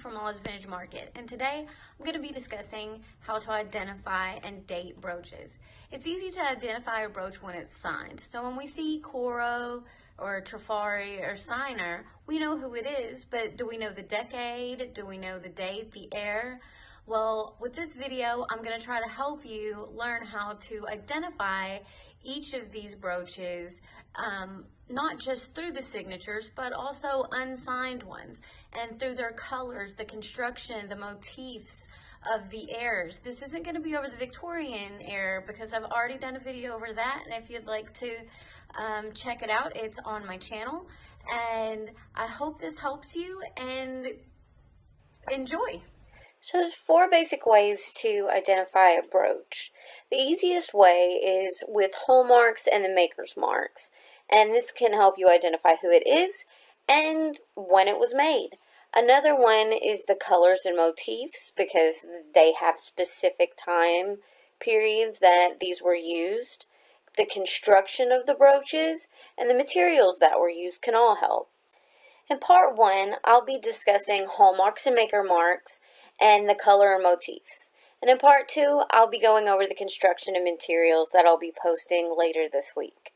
from Law's Vintage Market, and today I'm going to be discussing how to identify and date brooches. It's easy to identify a brooch when it's signed. So when we see Coro or Trifari or Signer, we know who it is, but do we know the decade? Do we know the date, the heir? Well, with this video, I'm going to try to help you learn how to identify each of these brooches, not just through the signatures, but also unsigned ones, and through their colors, the construction, the motifs of the heirs. This isn't going to be over the Victorian heir because I've already done a video over that, and if you'd like to check it out, it's on my channel. And I hope this helps you, and enjoy. So there's 4 basic ways to identify a brooch. The easiest way is with hallmarks and the maker's marks. And this can help you identify who it is and when it was made. Another one is the colors and motifs, because they have specific time periods that these were used. The construction of the brooches and the materials that were used can all help. In part 1, I'll be discussing hallmarks and maker marks and the color and motifs. And in part 2, I'll be going over the construction and materials that I'll be posting later this week.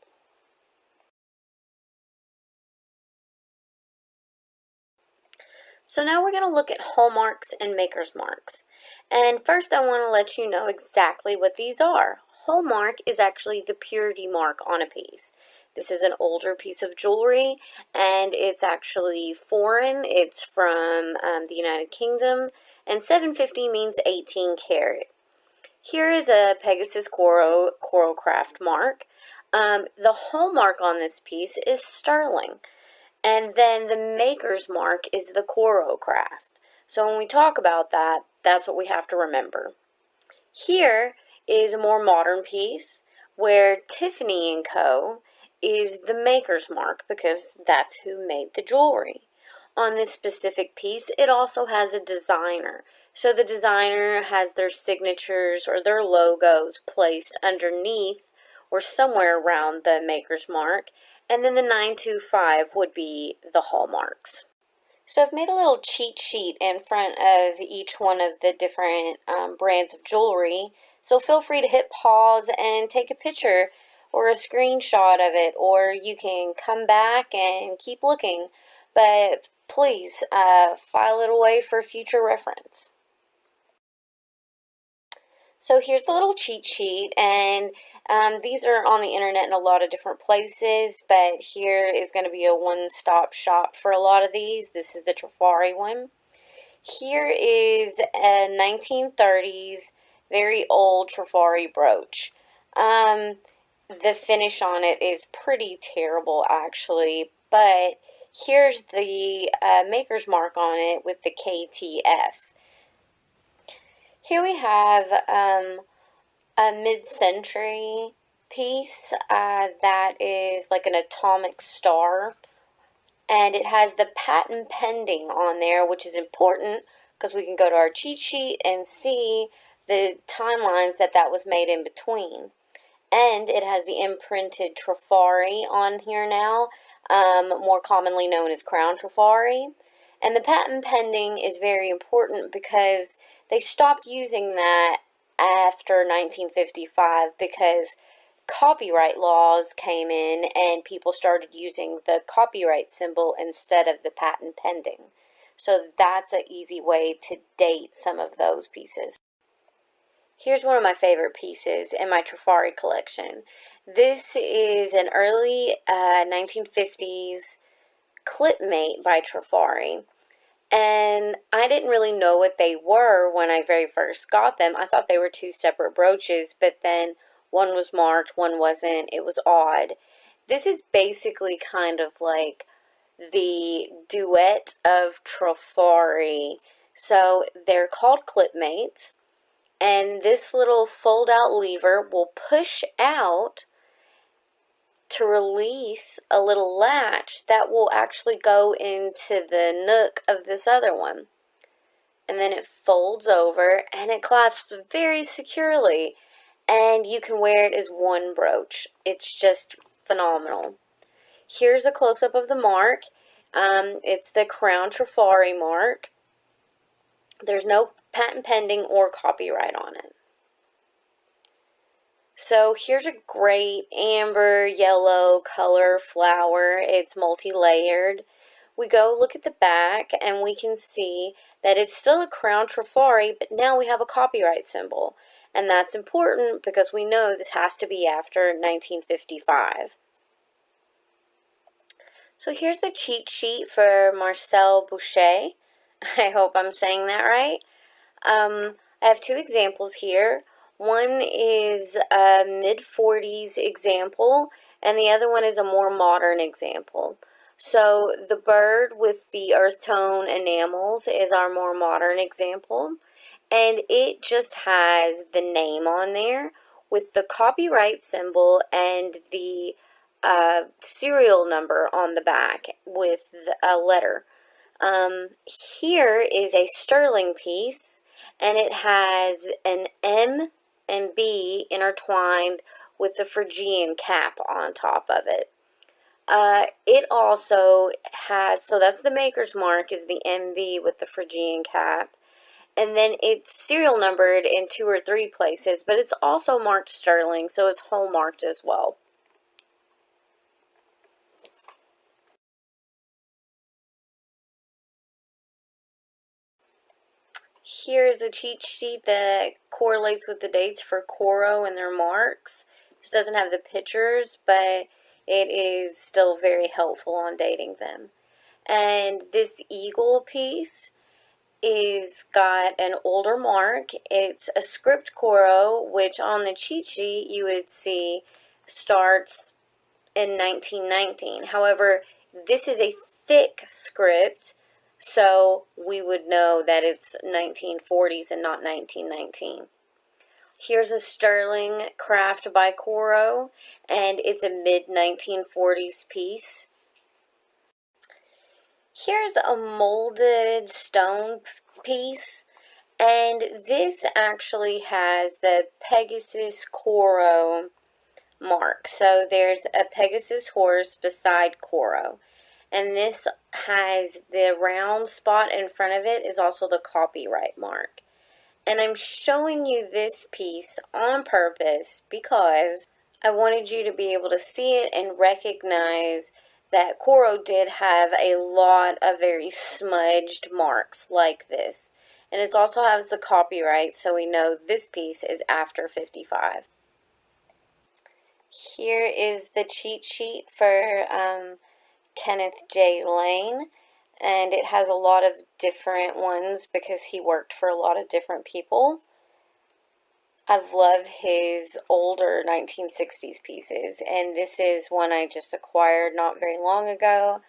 So now we're going to look at hallmarks and maker's marks. And first I want to let you know exactly what these are. Hallmark is actually the purity mark on a piece. This is an older piece of jewelry, and it's actually foreign. It's from the United Kingdom, and 750 means 18 karat. Here is a Pegasus Coro craft mark. The hallmark on this piece is sterling, and then the maker's mark is the Coro craft. So when we talk about that, that's what we have to remember. Here is a more modern piece where Tiffany & Co. is the maker's mark, because that's who made the jewelry. On this specific piece, it also has a designer. So the designer has their signatures or their logos placed underneath or somewhere around the maker's mark. And then the 925 would be the hallmarks. So I've made a little cheat sheet in front of each one of the different brands of jewelry. So feel free to hit pause and take a picture or a screenshot of it, or you can come back and keep looking. But please file it away for future reference. So here's the little cheat sheet, and these are on the internet in a lot of different places, but here is going to be a one-stop shop for a lot of these. This is the Trifari one. Here is a 1930s, very old Trifari brooch. The finish on it is pretty terrible, actually, but here's the maker's mark on it with the KTF. Here we have a mid-century piece that is like an atomic star, and it has the patent pending on there, which is important because we can go to our cheat sheet and see the timelines that was made in between. And it has the imprinted Trifari on here now, more commonly known as Crown Trifari. And the patent pending is very important because they stopped using that after 1955 because copyright laws came in and people started using the copyright symbol instead of the patent pending. So that's an easy way to date some of those pieces. Here's one of my favorite pieces in my Trifari collection. This is an early 1950s clipmate by Trifari. And I didn't really know what they were when I very first got them. I thought they were 2 separate brooches, but then one was marked, one wasn't. It was odd. This is basically kind of like the duet of Trifari. So they're called clipmates. And this little fold-out lever will push out to release a little latch that will actually go into the nook of this other one. And then it folds over and it clasps very securely. And you can wear it as one brooch. It's just phenomenal. Here's a close-up of the mark. It's the Crown Trifari mark. There's no patent pending or copyright on it. So here's a great amber yellow color flower. It's multi-layered. We go look at the back and we can see that it's still a crown Trifari, but now we have a copyright symbol. And that's important because we know this has to be after 1955. So here's the cheat sheet for Marcel Boucher. I hope I'm saying that right. I have two examples here. One is a mid-40s example, and the other one is a more modern example. So the bird with the earth tone enamels is our more modern example, and it just has the name on there with the copyright symbol and the serial number on the back with a letter. Here is a sterling piece, and it has an M and B intertwined with the Phrygian cap on top of it. It also has, so that's the maker's mark, is the MB with the Phrygian cap. And then it's serial numbered in 2 or 3 places, but it's also marked sterling, so it's hallmarked as well. Here is a cheat sheet that correlates with the dates for Coro and their marks. This doesn't have the pictures, but it is still very helpful on dating them. And this eagle piece is got an older mark. It's a script Coro, which on the cheat sheet you would see starts in 1919. However, this is a thick script, so we would know that it's 1940s and not 1919. Here's a sterling craft by Coro, and it's a mid-1940s piece. Here's a molded stone piece, and this actually has the Pegasus Coro mark. So there's a Pegasus horse beside Coro, and this has the round spot in front of it is also the copyright mark. And I'm showing you this piece on purpose because I wanted you to be able to see it and recognize that Coro did have a lot of very smudged marks like this. And it also has the copyright, so we know this piece is after 55. Here is the cheat sheet for Kenneth Jay Lane, and it has a lot of different ones because he worked for a lot of different people. I love his older 1960s pieces, and this is one I just acquired not very long ago.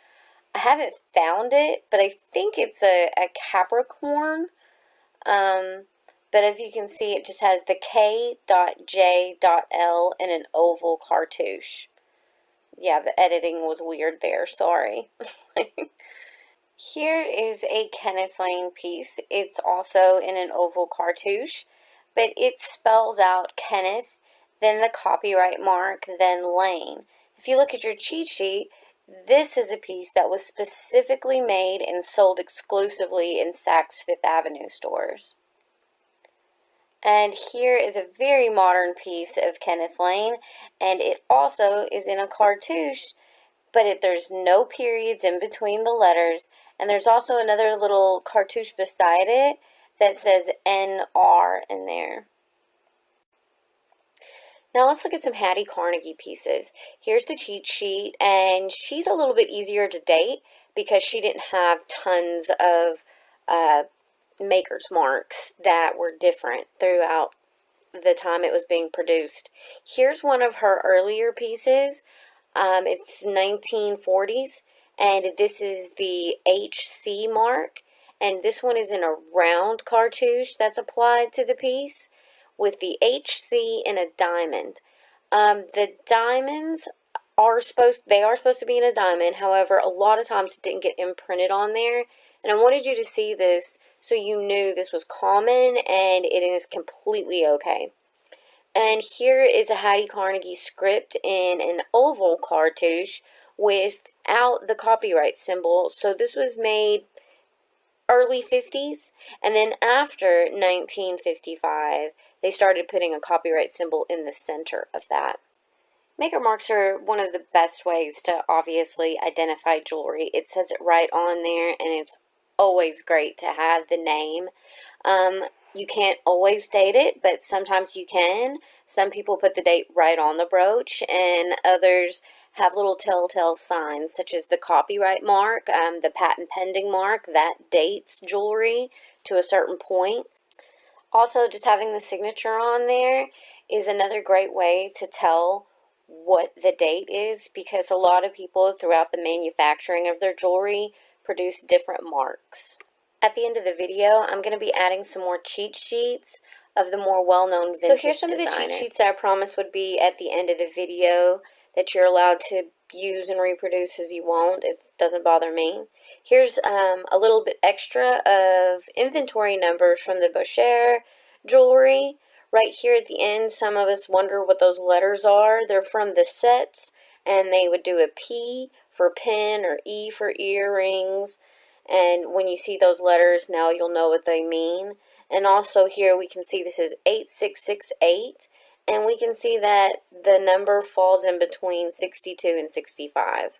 I haven't found it, but I think it's a Capricorn. But as you can see, it just has the K.J.L in an oval cartouche. Yeah, the editing was weird there, sorry. Here is a Kenneth Lane piece. It's also in an oval cartouche, but it spells out Kenneth, then the copyright mark, then Lane. If you look at your cheat sheet, this is a piece that was specifically made and sold exclusively in Saks Fifth Avenue stores. And here is a very modern piece of Kenneth Lane, and it also is in a cartouche, but there's no periods in between the letters, and there's also another little cartouche beside it that says NR in there. Now let's look at some Hattie Carnegie pieces. Here's the cheat sheet, and she's a little bit easier to date because she didn't have tons of maker's marks that were different throughout the time it was being produced. Here's one of her earlier pieces. It's 1940s, and this is the HC mark, and this one is in a round cartouche that's applied to the piece with the HC in a diamond. The diamonds are supposed to be in a diamond. However, a lot of times it didn't get imprinted on there, and I wanted you to see this so you knew this was common and it is completely okay. And here is a Hattie Carnegie script in an oval cartouche without the copyright symbol. So this was made early 50s, and then after 1955, they started putting a copyright symbol in the center of that. Maker marks are one of the best ways to obviously identify jewelry. It says it right on there, and it's always great to have the name. You can't always date it, but sometimes you can. Some people put the date right on the brooch, and others have little telltale signs, such as the copyright mark, the patent pending mark, that dates jewelry to a certain point. Also, just having the signature on there is another great way to tell what the date is, because a lot of people throughout the manufacturing of their jewelry produce different marks. At the end of the video, I'm going to be adding some more cheat sheets of the more well-known vintage designers. So here's some of the cheat sheets that I promised would be at the end of the video that you're allowed to use and reproduce as you want. It doesn't bother me. Here's a little bit extra of inventory numbers from the Boucher jewelry. Right here at the end, some of us wonder what those letters are. They're from the sets, and they would do a P for pin or E for earrings. And when you see those letters, now you'll know what they mean. And also here we can see this is 8668, and we can see that the number falls in between 62 and 65.